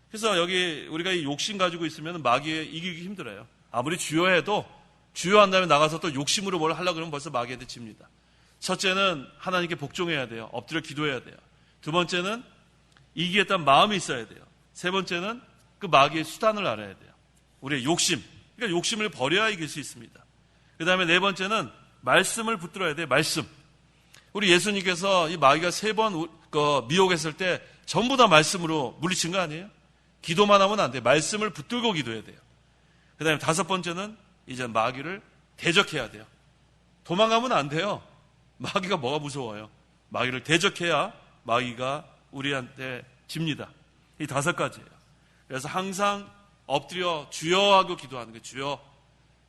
그래서 여기 우리가 이 욕심 가지고 있으면 마귀에 이기기 힘들어요. 아무리 주여해도 주여한 다음에 나가서 또 욕심으로 뭘 하려고 그러면 벌써 마귀한테 집니다. 첫째는 하나님께 복종해야 돼요. 엎드려 기도해야 돼요. 두 번째는 이기겠다는 마음이 있어야 돼요. 세 번째는 그 마귀의 수단을 알아야 돼요. 우리의 욕심. 그러니까 욕심을 버려야 이길 수 있습니다. 그 다음에 네 번째는 말씀을 붙들어야 돼요. 말씀. 우리 예수님께서 이 마귀가 3번 미혹했을 때 전부 다 말씀으로 물리친 거 아니에요? 기도만 하면 안 돼요. 말씀을 붙들고 기도해야 돼요. 그 다음에 5번째는 이제 마귀를 대적해야 돼요. 도망가면 안 돼요. 마귀가 뭐가 무서워요. 마귀를 대적해야 마귀가 우리한테 집니다. 이 5가지예요. 그래서 항상 엎드려 주여 하고 기도하는 거예요. 주여.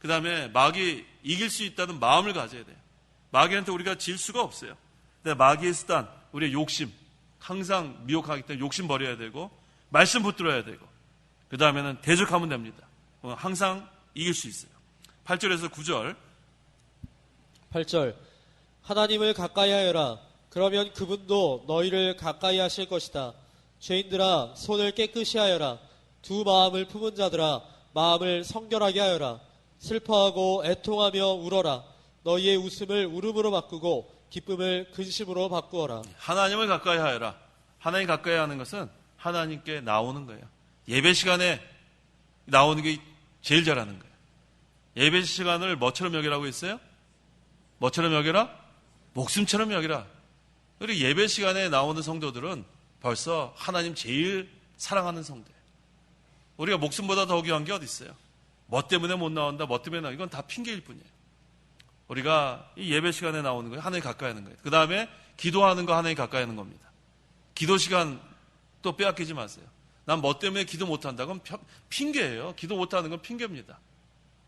그 다음에 마귀 이길 수 있다는 마음을 가져야 돼요. 마귀한테 우리가 질 수가 없어요. 근데 마귀의 수단, 우리의 욕심, 항상 미혹하기 때문에 욕심 버려야 되고 말씀 붙들어야 되고 그 다음에는 대적하면 됩니다. 항상 이길 수 있어요. 8절에서 9절 8절 하나님을 가까이 하여라. 그러면 그분도 너희를 가까이 하실 것이다. 죄인들아 손을 깨끗이 하여라. 두 마음을 품은 자들아 마음을 성결하게 하여라. 슬퍼하고 애통하며 울어라. 너희의 웃음을 울음으로 바꾸고 기쁨을 근심으로 바꾸어라. 하나님을 가까이 하여라. 하나님 가까이 하는 것은 하나님께 나오는 거예요. 예배 시간에 나오는 게 제일 잘하는 거예요. 예배 시간을 뭐처럼 여기라고 했어요? 뭐처럼 여기라? 목숨처럼 여기라. 그리고 예배 시간에 나오는 성도들은 벌써 하나님 제일 사랑하는 성도예요. 우리가 목숨보다 더 귀한 게 어디 있어요? 뭐 때문에 못 나온다, 뭐 때문에 이건 다 핑계일 뿐이에요. 우리가 이 예배 시간에 나오는 거예요. 하나님 가까이 하는 거예요. 그 다음에 기도하는 거 하나님 가까이 하는 겁니다. 기도 시간 또 빼앗기지 마세요. 난 뭐 때문에 기도 못한다. 그건 핑계예요. 기도 못하는 건 핑계입니다.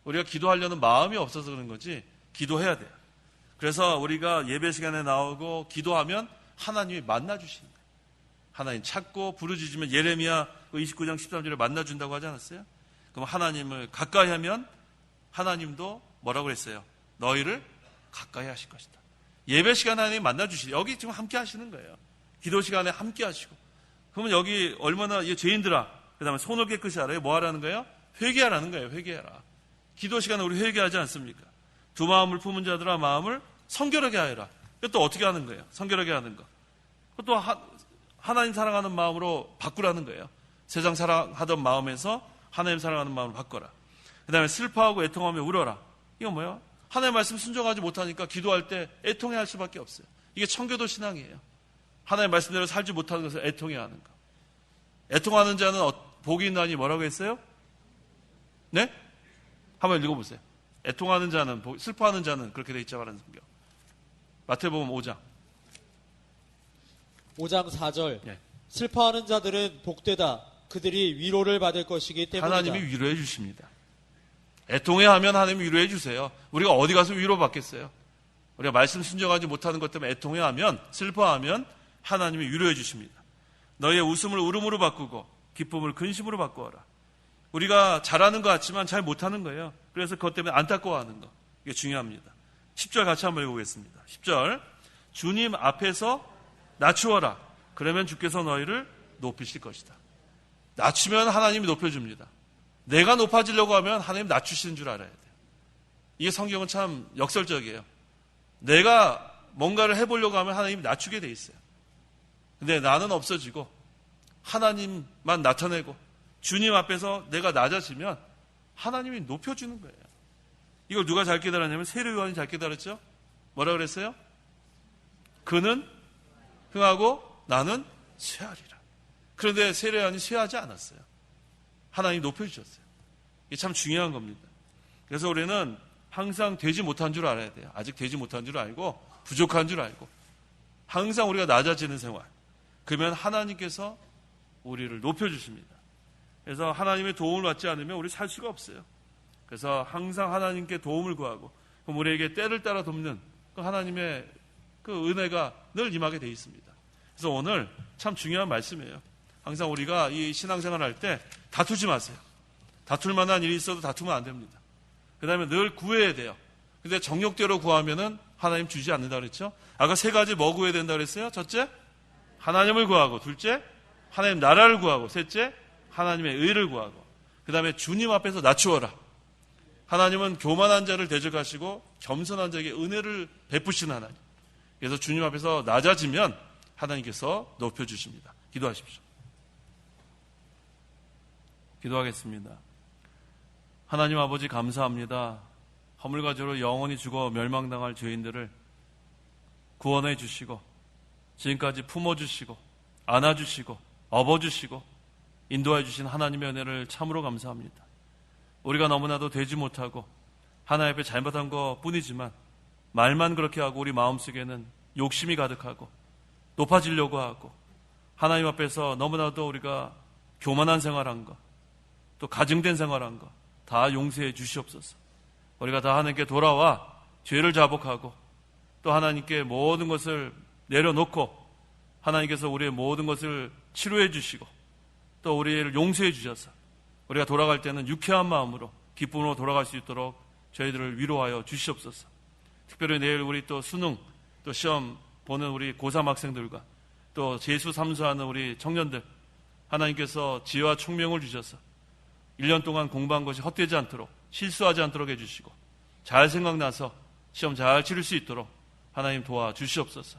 우리가 기도하려는 마음이 없어서 그런 거지 기도해야 돼요. 그래서 우리가 예배 시간에 나오고 기도하면 하나님이 만나주시는 거예요. 하나님 찾고 부르짖으면 예레미야 29장 13절에 만나준다고 하지 않았어요? 그럼 하나님을 가까이 하면 하나님도 뭐라고 그랬어요? 너희를 가까이 하실 것이다. 예배 시간에 하나님 만나주시죠. 여기 지금 함께 하시는 거예요. 기도 시간에 함께 하시고. 그러면 여기 얼마나 죄인들아 그 다음에 손을 깨끗이 하라. 뭐 하라는 거예요? 회개하라는 거예요. 회개하라. 기도 시간에 우리 회개하지 않습니까? 두 마음을 품은 자들아 마음을 성결하게 하여라. 또 어떻게 하는 거예요? 성결하게 하는 거. 또 하나님 사랑하는 마음으로 바꾸라는 거예요. 세상 사랑하던 마음에서 하나님 사랑하는 마음으로 바꿔라. 그 다음에 슬퍼하고 애통하며 울어라. 이거 뭐예요? 하나님의 말씀 순종하지 못하니까 기도할 때 애통해야 할 수밖에 없어요. 이게 청교도 신앙이에요. 하나님의 말씀대로 살지 못하는 것을 애통해야 하는 거. 애통하는 자는 복이 있나니 뭐라고 했어요? 네? 한번 읽어보세요. 애통하는 자는, 슬퍼하는 자는 그렇게 돼 있자고 하는 성경. 마태복음 5장. 5장 4절 예. 슬퍼하는 자들은 복되다. 그들이 위로를 받을 것이기 때문이다. 하나님이 위로해 주십니다. 애통해 하면 하나님이 위로해 주세요. 우리가 어디 가서 위로받겠어요? 우리가 말씀 순종하지 못하는 것 때문에 애통해 하면, 슬퍼하면 하나님이 위로해 주십니다. 너희의 웃음을 울음으로 바꾸고 기쁨을 근심으로 바꾸어라. 우리가 잘하는 것 같지만 잘 못하는 거예요. 그래서 그것 때문에 안타까워하는 거. 이게 중요합니다. 10절 같이 한번 읽어보겠습니다. 10절 주님 앞에서 낮추어라. 그러면 주께서 너희를 높이실 것이다. 낮추면 하나님이 높여줍니다. 내가 높아지려고 하면 하나님 낮추시는 줄 알아야 돼요. 이게 성경은 참 역설적이에요. 내가 뭔가를 해보려고 하면 하나님이 낮추게 돼 있어요. 근데 나는 없어지고 하나님만 나타내고 주님 앞에서 내가 낮아지면 하나님이 높여주는 거예요. 이걸 누가 잘 깨달았냐면 세례 요한이 잘 깨달았죠. 뭐라 그랬어요? 그는 흥하고 나는 쇠하리라. 그런데 세례 요한이 쇠하지 않았어요. 하나님이 높여주셨어요. 이게 참 중요한 겁니다. 그래서 우리는 항상 되지 못한 줄 알아야 돼요. 아직 되지 못한 줄 알고 부족한 줄 알고 항상 우리가 낮아지는 생활. 그러면 하나님께서 우리를 높여주십니다. 그래서 하나님의 도움을 받지 않으면 우리 살 수가 없어요. 그래서 항상 하나님께 도움을 구하고 그럼 우리에게 때를 따라 돕는 그 하나님의 그 은혜가 늘 임하게 되어 있습니다. 그래서 오늘 참 중요한 말씀이에요. 항상 우리가 이 신앙생활 할 때 다투지 마세요. 다툴 만한 일이 있어도 다투면 안 됩니다. 그 다음에 늘 구해야 돼요. 근데 정욕대로 구하면은 하나님 주지 않는다 그랬죠? 아까 3가지 뭐 구해야 된다 그랬어요? 첫째, 하나님을 구하고, 둘째, 하나님 나라를 구하고, 셋째, 하나님의 의를 구하고, 그 다음에 주님 앞에서 낮추어라. 하나님은 교만한 자를 대적하시고 겸손한 자에게 은혜를 베푸시는 하나님. 그래서 주님 앞에서 낮아지면 하나님께서 높여주십니다. 기도하십시오. 기도하겠습니다. 하나님 아버지 감사합니다. 허물과 죄로 영원히 죽어 멸망당할 죄인들을 구원해 주시고 지금까지 품어주시고 안아주시고 업어주시고 인도해 주신 하나님의 은혜를 참으로 감사합니다. 우리가 너무나도 되지 못하고 하나님 앞에 잘못한 것 뿐이지만 말만 그렇게 하고 우리 마음속에는 욕심이 가득하고 높아지려고 하고 하나님 앞에서 너무나도 우리가 교만한 생활한 것, 또 가증된 생활한 것 다 용서해 주시옵소서. 우리가 다 하나님께 돌아와 죄를 자복하고 또 하나님께 모든 것을 내려놓고 하나님께서 우리의 모든 것을 치료해 주시고 또 우리를 용서해 주셔서 우리가 돌아갈 때는 유쾌한 마음으로 기쁨으로 돌아갈 수 있도록 저희들을 위로하여 주시옵소서. 특별히 내일 우리 또 수능 또 시험 보는 우리 고3 학생들과 또 재수 삼수하는 우리 청년들 하나님께서 지혜와 총명을 주셔서 1년 동안 공부한 것이 헛되지 않도록 실수하지 않도록 해주시고 잘 생각나서 시험 잘 치를 수 있도록 하나님 도와주시옵소서.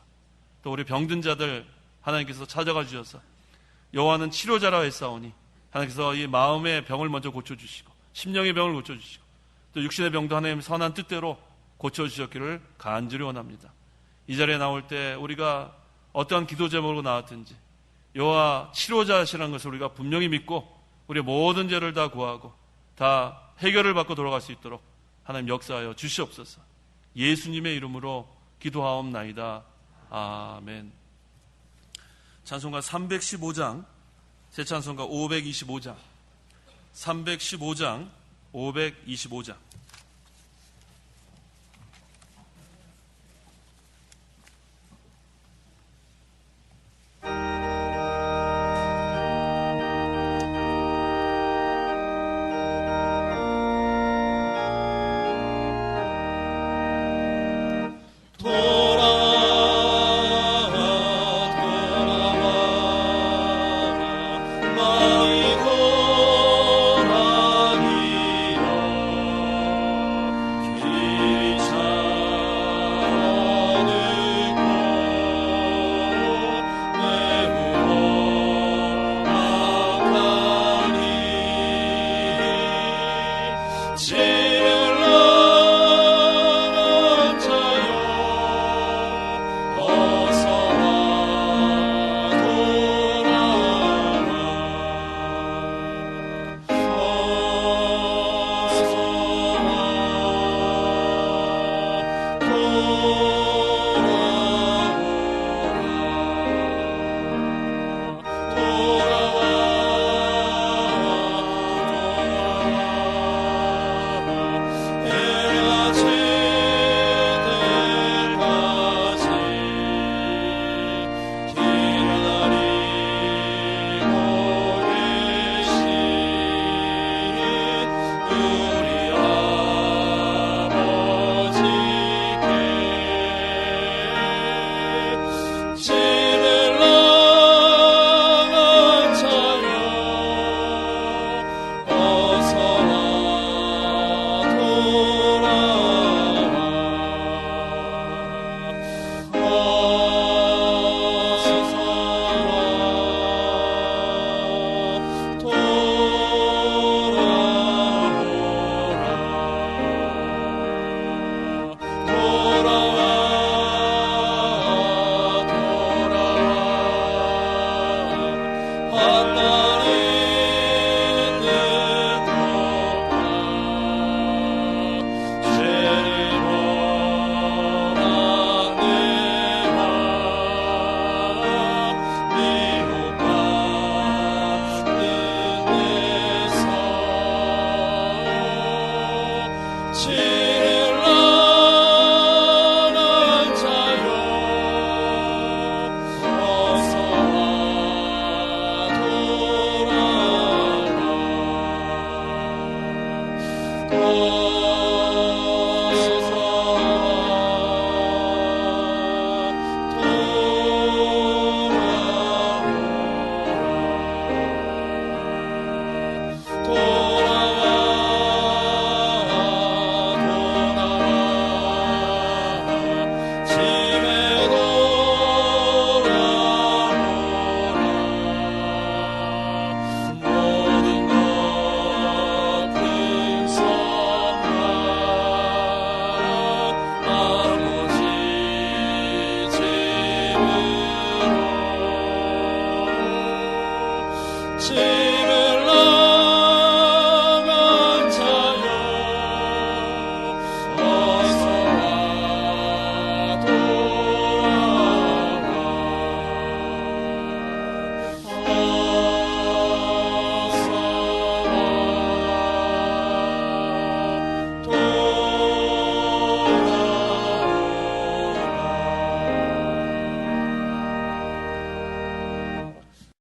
또 우리 병든 자들 하나님께서 찾아가 주셔서 여호와는 치료자라 했사오니 하나님께서 이 마음의 병을 먼저 고쳐주시고 심령의 병을 고쳐주시고 또 육신의 병도 하나님 선한 뜻대로 고쳐주셨기를 간절히 원합니다. 이 자리에 나올 때 우리가 어떠한 기도 제목으로 나왔든지 여호와 치료자시라는 것을 우리가 분명히 믿고 우리의 모든 죄를 다 구하고 다 해결을 받고 돌아갈 수 있도록 하나님 역사하여 주시옵소서. 예수님의 이름으로 기도하옵나이다. 아멘. 찬송가 315장, 새 찬송가 525장, 315장, 525장. 제